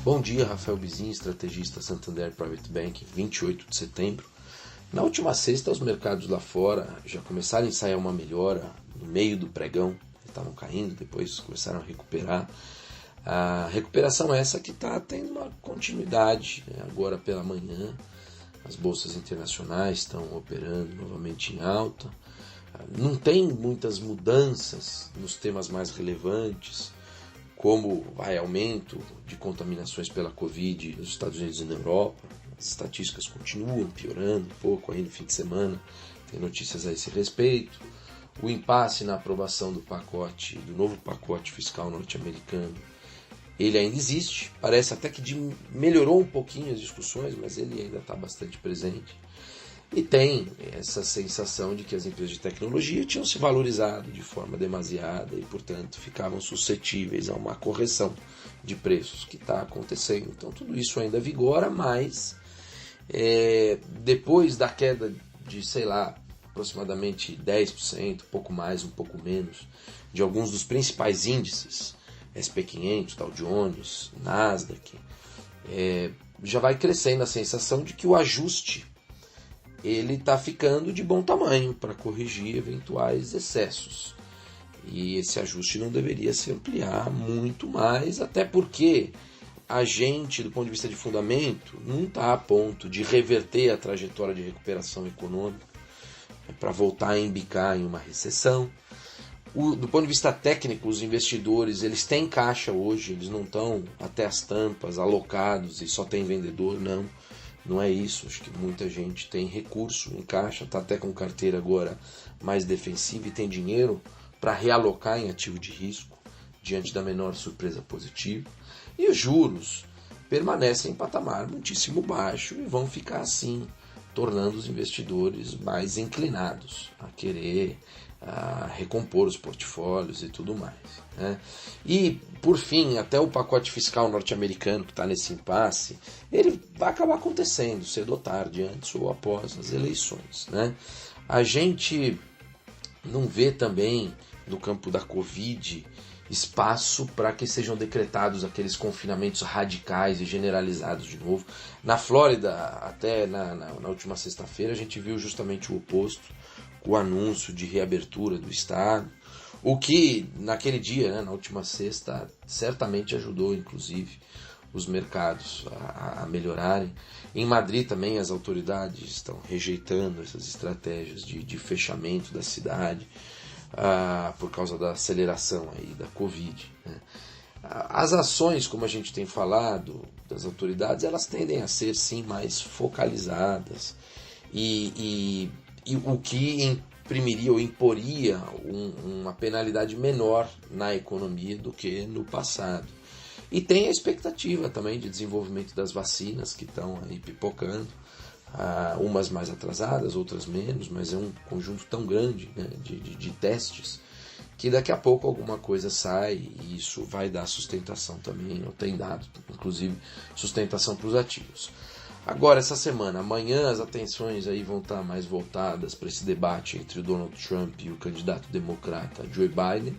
Bom dia, Rafael Bizin, estrategista Santander Private Bank, 28 de setembro. Na última sexta, os mercados lá fora já começaram a ensaiar uma melhora no meio do pregão. Estavam caindo, depois começaram a recuperar. A recuperação essa que está tendo uma continuidade, né? Agora pela manhã, as bolsas internacionais estão operando novamente em alta. Não tem muitas mudanças nos temas mais relevantes, como aumento de contaminações pela Covid nos Estados Unidos e na Europa. As estatísticas continuam piorando um pouco aí no fim de semana, tem notícias a esse respeito. O impasse na aprovação do novo pacote fiscal norte-americano, ele ainda existe, parece até que melhorou um pouquinho as discussões, mas ele ainda está bastante presente. E tem essa sensação de que as empresas de tecnologia tinham se valorizado de forma demasiada e, portanto, ficavam suscetíveis a uma correção de preços que está acontecendo. Então, tudo isso ainda vigora, mas depois da queda de, aproximadamente 10%, um pouco mais, um pouco menos, de alguns dos principais índices, SP500, Dow Jones, Nasdaq, já vai crescendo a sensação de que o ajuste ele está ficando de bom tamanho para corrigir eventuais excessos. E esse ajuste não deveria se ampliar muito mais, até porque a gente, do ponto de vista de fundamento, não está a ponto de reverter a trajetória de recuperação econômica para voltar a embicar em uma recessão. Do ponto de vista técnico, os investidores eles têm caixa hoje, eles não estão até as tampas alocados e só tem vendedor, não. Não é isso, acho que muita gente tem recurso em caixa, está até com carteira agora mais defensiva e tem dinheiro para realocar em ativo de risco diante da menor surpresa positiva. E os juros permanecem em patamar muitíssimo baixo e vão ficar assim, tornando os investidores mais inclinados a querer recompor os portfólios e tudo mais, né? E, por fim, até o pacote fiscal norte-americano que está nesse impasse, ele vai acabar acontecendo cedo ou tarde, antes ou após as eleições, né? A gente não vê também, no campo da Covid, espaço para que sejam decretados aqueles confinamentos radicais e generalizados de novo. Na Flórida, até na última sexta-feira, a gente viu justamente o oposto, o anúncio de reabertura do Estado, o que naquele dia, na última sexta, certamente ajudou, inclusive, os mercados a melhorarem. Em Madrid também as autoridades estão rejeitando essas estratégias de fechamento da cidade por causa da aceleração aí da Covid, né? As ações, como a gente tem falado, das autoridades, elas tendem a ser, sim, mais focalizadas e o que imprimiria ou imporia uma penalidade menor na economia do que no passado. E tem a expectativa também de desenvolvimento das vacinas que estão aí pipocando, umas mais atrasadas, outras menos, mas é um conjunto tão grande, né, de testes que daqui a pouco alguma coisa sai e isso vai dar sustentação também, ou tem dado, inclusive, sustentação para os ativos. Agora, essa semana, amanhã, as atenções aí vão estar mais voltadas para esse debate entre o Donald Trump e o candidato democrata Joe Biden.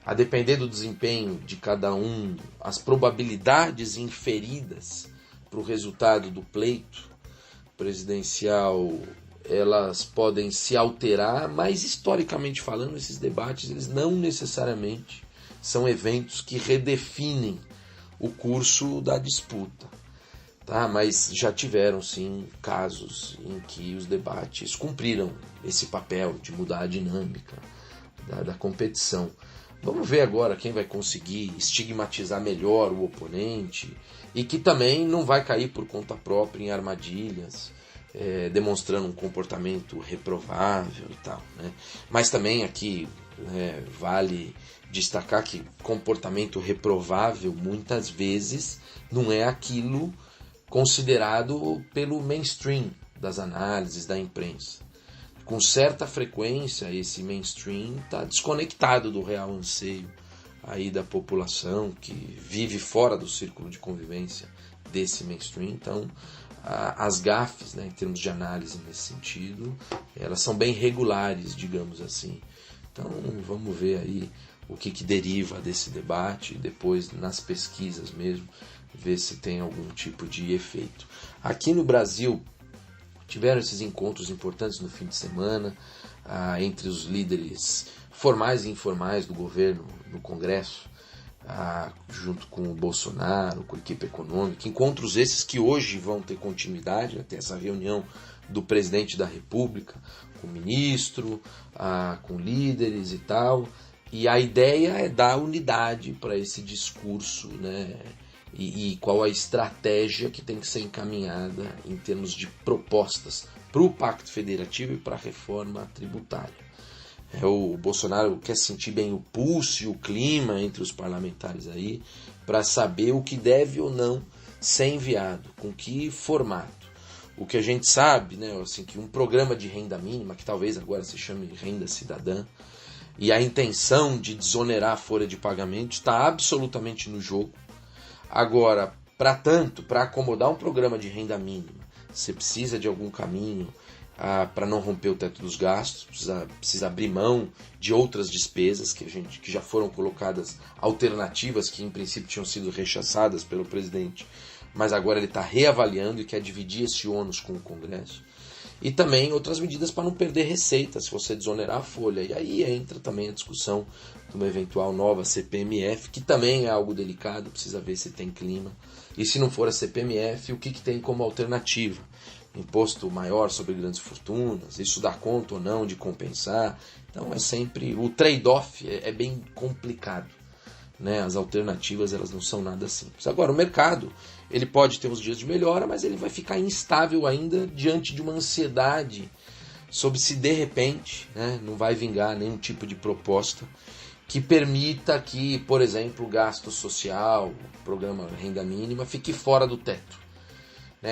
A depender do desempenho de cada um, as probabilidades inferidas para o resultado do pleito presidencial, elas podem se alterar, mas historicamente falando, esses debates eles não necessariamente são eventos que redefinem o curso da disputa. Tá, mas já tiveram sim casos em que os debates cumpriram esse papel de mudar a dinâmica da competição. Vamos ver agora quem vai conseguir estigmatizar melhor o oponente e que também não vai cair por conta própria em armadilhas, demonstrando um comportamento reprovável e tal, né? Mas também aqui vale destacar que comportamento reprovável muitas vezes não é aquilo considerado pelo mainstream das análises da imprensa. Com certa frequência, esse mainstream está desconectado do real anseio aí da população que vive fora do círculo de convivência desse mainstream. Então, as gafes, né, em termos de análise nesse sentido, elas são bem regulares, digamos assim. Então, vamos ver aí o que deriva desse debate, e depois nas pesquisas mesmo, ver se tem algum tipo de efeito. Aqui no Brasil, tiveram esses encontros importantes no fim de semana, entre os líderes formais e informais do governo no Congresso, junto com o Bolsonaro, com a equipe econômica, encontros esses que hoje vão ter continuidade, né? Tem essa reunião do presidente da República com o ministro, com líderes e tal, e a ideia é dar unidade para esse discurso, né? E qual a estratégia que tem que ser encaminhada em termos de propostas para o Pacto Federativo e para a reforma tributária. O Bolsonaro quer sentir bem o pulso e o clima entre os parlamentares aí, para saber o que deve ou não ser enviado, com que formato. O que a gente sabe, né, assim, que um programa de renda mínima, que talvez agora se chame renda cidadã, e a intenção de desonerar a folha de pagamento está absolutamente no jogo. Agora, para acomodar um programa de renda mínima, você precisa de algum caminho para não romper o teto dos gastos, precisa abrir mão de outras despesas que já foram colocadas, alternativas que em princípio tinham sido rechaçadas pelo presidente, mas agora ele está reavaliando e quer dividir esse ônus com o Congresso. E também outras medidas para não perder receita, se você desonerar a folha. E aí entra também a discussão de uma eventual nova CPMF, que também é algo delicado, precisa ver se tem clima. E se não for a CPMF, o que tem como alternativa? Imposto maior sobre grandes fortunas, isso dá conta ou não de compensar? Então é sempre... O trade-off é bem complicado, né? As alternativas elas não são nada simples. Agora, o mercado ele pode ter uns dias de melhora, mas ele vai ficar instável ainda diante de uma ansiedade sobre se de repente, né, não vai vingar nenhum tipo de proposta que permita que, por exemplo, o gasto social, o programa renda mínima, fique fora do teto.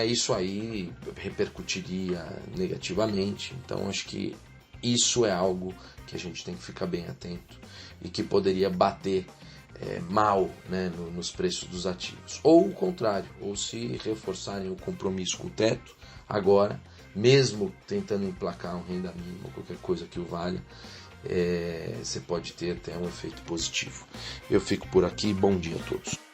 Isso aí repercutiria negativamente. Então acho que isso é algo que a gente tem que ficar bem atento e que poderia bater mal, né, nos preços dos ativos. Ou o contrário, ou se reforçarem o compromisso com o teto, agora, mesmo tentando emplacar um renda mínima ou qualquer coisa que o valha, você pode ter até um efeito positivo. Eu fico por aqui, bom dia a todos.